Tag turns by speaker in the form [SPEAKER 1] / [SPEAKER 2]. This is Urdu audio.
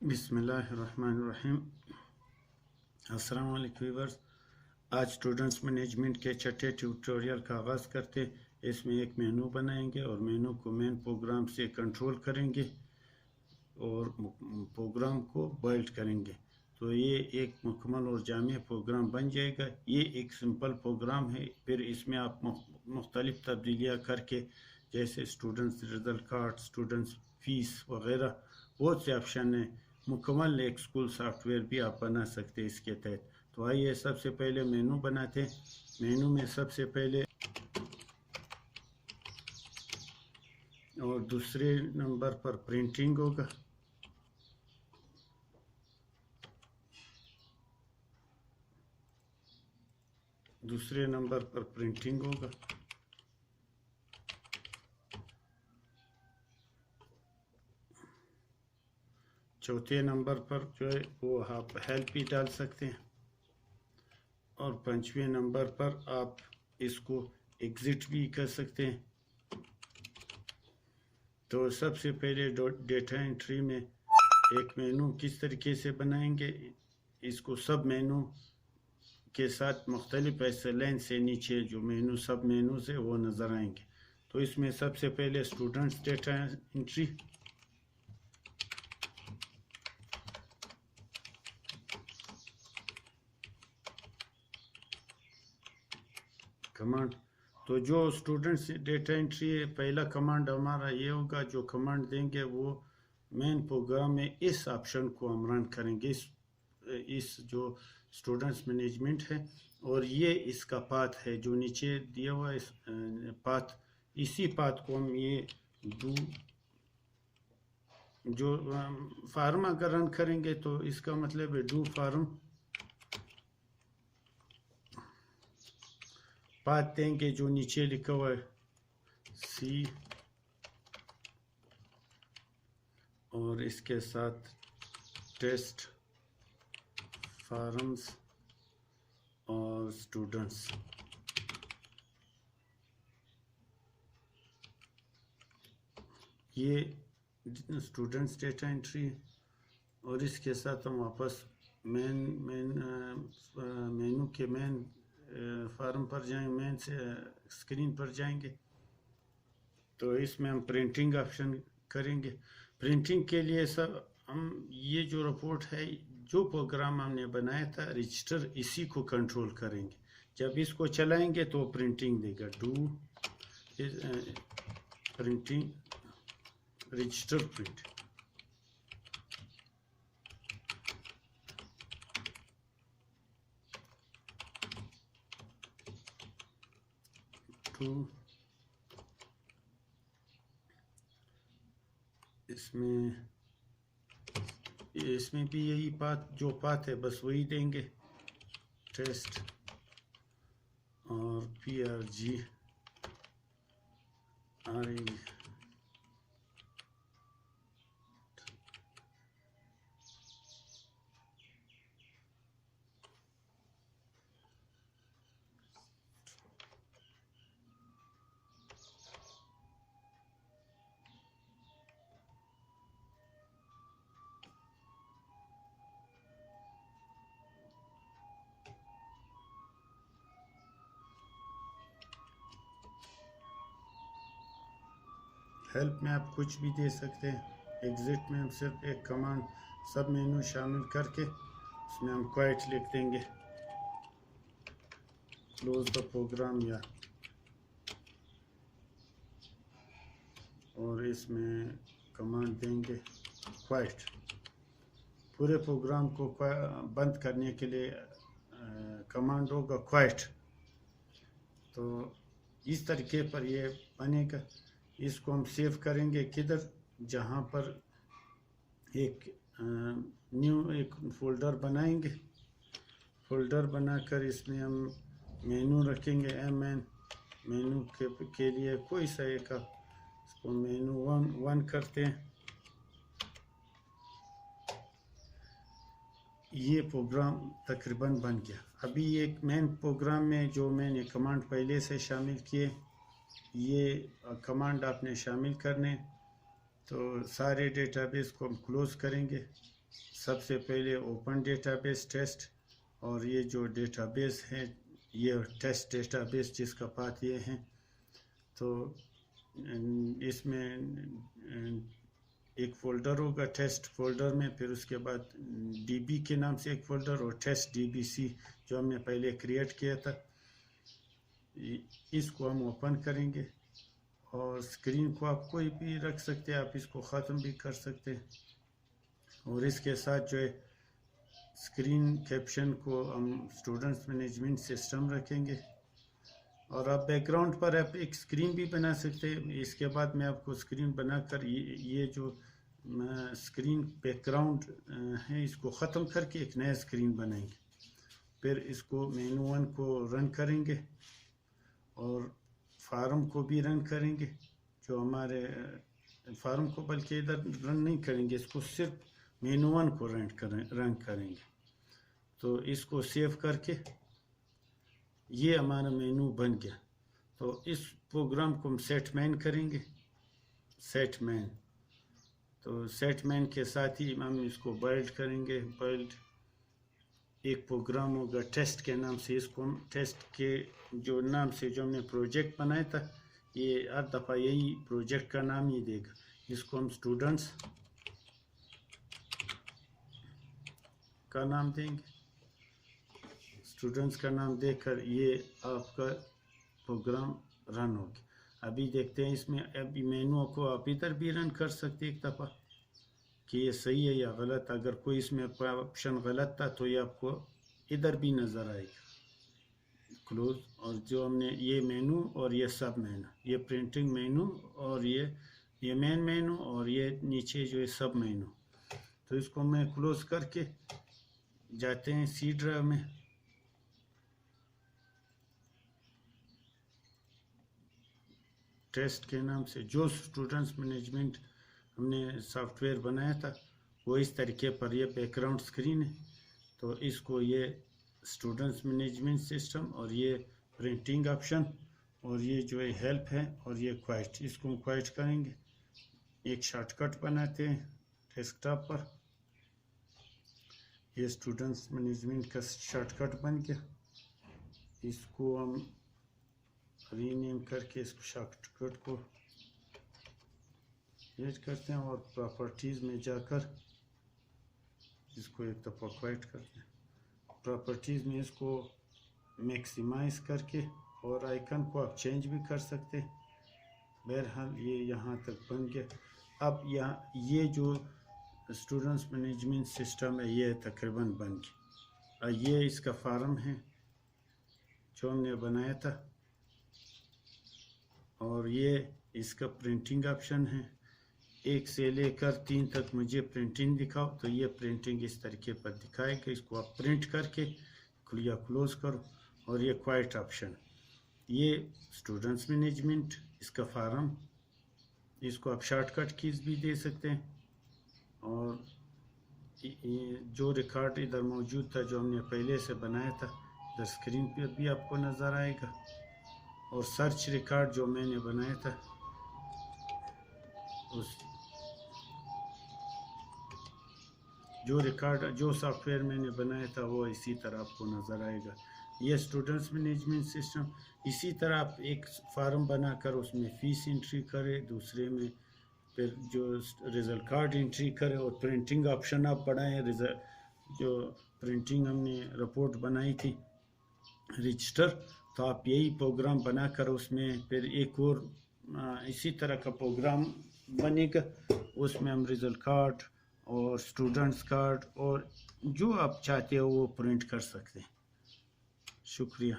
[SPEAKER 1] بسم اللہ الرحمن الرحیم۔ السلام علیکم ویورز، آج اسٹوڈنٹس مینجمنٹ کے چھٹے ٹیوٹوریل کا آغاز کرتے۔ اس میں ایک مینو بنائیں گے اور مینو کو مین پروگرام سے کنٹرول کریں گے اور پروگرام کو بائلڈ کریں گے تو یہ ایک مکمل اور جامع پروگرام بن جائے گا۔ یہ ایک سمپل پروگرام ہے، پھر اس میں آپ مختلف تبدیلیاں کر کے جیسے students result card, students fees وغیرہ بہت سے آپشن ہیں۔ مکمل ایک اسکول سافٹ ویئر بھی آپ بنا سکتے ہیں اس کے تحت۔ تو آئیے سب سے پہلے مینو بناتے ہیں۔ مینو میں سب سے پہلے اور دوسرے نمبر پر پرنٹنگ ہوگا، دوسرے نمبر پر پرنٹنگ ہوگا، چوتھے نمبر پر جو ہے وہ آپ ہیلپ بھی ڈال سکتے ہیں، اور پانچویں نمبر پر آپ اس کو ایگزٹ بھی کر سکتے ہیں۔ تو سب سے پہلے ڈیٹا انٹری میں ایک مینو کس طریقے سے بنائیں گے، اس کو سب مینو کے ساتھ مختلف ایسے لائن سے نیچے جو مینو سب مینوز ہے وہ نظر آئیں گے۔ تو اس میں سب سے پہلے اسٹوڈنٹس ڈیٹا انٹری، کمانڈ۔ تو جو اسٹوڈنٹس ڈیٹا انٹری ہے، پہلا کمانڈ ہمارا یہ ہوگا، جو کمانڈ دیں گے وہ مین پروگرام میں اس آپشن کو ہم رن کریں گے، اس جو اسٹوڈنٹس مینجمنٹ ہے، اور یہ اس کا پاتھ ہے جو نیچے دیا ہوا ہے پاتھ۔ اسی پاتھ کو ہم یہ جو فارم اگر رن کریں گے تو اس کا مطلب ہے ڈو فارم پاتھ دیں گے جو نیچے لکھا ہوا ہے سی، اور اس کے ساتھ ٹیسٹ فارمز اور اسٹوڈنٹس۔ یہ اسٹوڈنٹس ڈیٹا انٹری، اور اس کے ساتھ ہم واپس مینو کے مین فارم پر جائیں، مین سے اسکرین پر جائیں گے۔ تو اس میں ہم پرنٹنگ آپشن کریں گے۔ پرنٹنگ کے لیے ہم یہ جو رپورٹ ہے، جو پروگرام ہم نے بنایا تھا رجسٹر، اسی کو کنٹرول کریں گے۔ جب اس کو چلائیں گے تو پرنٹنگ دے گا، ڈو پرنٹنگ رجسٹر پرنٹ۔ اس میں بھی یہی جو پاتھ ہے بس وہی دیں گے، ٹیسٹ اور PRG ہیلپ میں آپ کچھ بھی دے سکتے ہیں۔ ایگزٹ میں ہم صرف ایک کمانڈ سب مینو شامل کر کے اس میں ہم کوائٹ لکھ دیں گے، کلوز دا پروگرام، اور اس میں کمانڈ دیں گے کوائٹ۔ پورے پروگرام کو بند کرنے کے لیے کمانڈ ہوگا کوائٹ۔ تو اس طریقے پر یہ بنے گا۔ اس کو ہم سیو کریں گے کدھر، جہاں پر ایک ایک فولڈر بنائیں گے۔ فولڈر بنا کر اس میں ہم مینو رکھیں گے، مینو کے لیے کوئی سا ایک، اس کو مینو 1 کرتے ہیں۔ یہ پروگرام تقریباً بن گیا۔ ابھی ایک مین پروگرام میں جو میں نے کمانڈ پہلے سے شامل کیے، یہ کمانڈ آپ نے شامل کرنے۔ تو سارے ڈیٹا بیس کو ہم کلوز کریں گے، سب سے پہلے اوپن ڈیٹا بیس ٹیسٹ، اور یہ جو ڈیٹا بیس ہے یہ ٹیسٹ ڈیٹا بیس جس کا پاتھ یہ ہیں، تو اس میں ایک فولڈر ہوگا ٹیسٹ فولڈر میں، پھر اس کے بعد ڈی بی کے نام سے ایک فولڈر اور ٹیسٹ ڈی بی سی جو ہم نے پہلے کریٹ کیا تھا، اس کو ہم اوپن کریں گے، اور اسکرین کو آپ کوئی بھی رکھ سکتے ہیں، آپ اس کو ختم بھی کر سکتے ہیں، اور اس کے ساتھ جو ہے اسکرین کیپشن کو ہم اسٹوڈنٹس مینجمنٹ سسٹم رکھیں گے، اور آپ بیک گراؤنڈ پر آپ ایک اسکرین بھی بنا سکتے ہیں۔ اس کے بعد میں آپ کو اسکرین بنا کر یہ جو اسکرین بیک گراؤنڈ ہے اس کو ختم کر کے ایک نیا اسکرین بنائیں گے، پھر اس کو مینو 1 کو رن کریں گے، اور فارم کو بھی رن کریں گے، جو ہمارے فارم کو بلکہ ادھر رن نہیں کریں گے، اس کو صرف مینو 1 کو رن کریں گے۔ تو اس کو سیو کر کے یہ ہمارا مینو بن گیا۔ تو اس پروگرام کو ہم سیٹ مین کریں گے، سیٹ مین، تو سیٹ مین کے ساتھ ہی ہم اس کو بائلڈ کریں گے۔ بائلڈ ایک پروگرام ہوگا ٹیسٹ کے نام سے، اس کو ہم ٹیسٹ کے جو نام سے جو ہم نے پروجیکٹ بنایا تھا، یہ ہر دفعہ یہی پروجیکٹ کا نام ہی دے گا، اس کو ہم اسٹوڈنٹس کا نام دیں گے، اسٹوڈنٹس کا نام دے کر یہ آپ کا پروگرام رن ہوگی۔ ابھی دیکھتے ہیں اس میں ابھی مینو کو آپ ادھر بھی رن کر سکتے ایک دفعہ کہ یہ صحیح ہے یا غلط، اگر کوئی اس میں آپشن غلط تھا تو یہ آپ کو ادھر بھی نظر آئے گا کلوز، اور جو ہم نے یہ مینو اور یہ سب مینو، یہ پرنٹنگ مینو اور یہ مین مینو اور یہ نیچے جو ہے سب مینو، تو اس کو میں کلوز کر کے جاتے ہیں سی ڈرائیو میں۔ ٹیسٹ کے نام سے جو اسٹوڈنٹس مینجمنٹ ہم نے سافٹ ویئر بنایا تھا وہ اس طریقے پر یہ بیک گراؤنڈ اسکرین ہے، تو اس کو یہ اسٹوڈنٹس مینجمنٹ سسٹم اور یہ پرنٹنگ آپشن اور یہ جو ہے ہیلپ ہے اور یہ کوائٹ، اس کو ہم کوائٹ کریں گے، ایک شارٹ کٹ بناتے ہیں ڈیسک ٹاپ پر، یہ اسٹوڈنٹس مینجمنٹ کا شارٹ کٹ بن گیا، اس کو ہم ری نیم کر کے اس شارٹ کٹ کو ایڈ کرتے ہیں، اور پراپرٹیز میں جا کر اس کو ایک دفعہ کوائٹ کرتے ہیں، پراپرٹیز میں اس کو میکسیمائز کر کے، اور آئیکن کو آپ چینج بھی کر سکتے ہیں۔ بہرحال یہ یہاں تک بن گیا۔ اب یہ جو اسٹوڈنٹس مینجمنٹ سسٹم ہے یہ تقریباً بن گیا۔ یہ اس کا فارم ہے جو ہم نے بنایا تھا، اور یہ اس کا پرنٹنگ آپشن ہے، 1 سے لے کر 3 تک مجھے پرنٹنگ دکھاؤ، تو یہ پرنٹنگ اس طریقے پر دکھائے کہ اس کو آپ پرنٹ کر کے یا کلوز کرو، اور یہ کوائٹ آپشن، یہ اسٹوڈنٹس مینجمنٹ، اس کا فارم، اس کو آپ شارٹ کٹ کیز بھی دے سکتے ہیں، اور جو ریکارڈ ادھر موجود تھا جو ہم نے پہلے سے بنایا تھا ادھر اسکرین پر بھی آپ کو نظر آئے گا، اور سرچ ریکارڈ جو میں نے بنایا تھا جو سافٹ ویئر میں نے بنایا تھا وہ اسی طرح آپ کو نظر آئے گا۔ یہ اسٹوڈنٹس مینجمنٹ سسٹم، اسی طرح آپ ایک فارم بنا کر اس میں فیس انٹری کرے، دوسرے میں پھر جو رزلٹ کارڈ انٹری کرے، اور پرنٹنگ آپشن آپ بڑھائیں، جو پرنٹنگ ہم نے رپورٹ بنائی تھی رجسٹر، تو آپ یہی پروگرام بنا کر اس میں پھر ایک اور اسی طرح کا پروگرام بنے گا، اس میں ہم رزلٹ کارڈ اور اسٹوڈنٹس کارڈ اور جو آپ چاہتے ہو وہ پرنٹ کر سکتے ہیں۔ شکریہ۔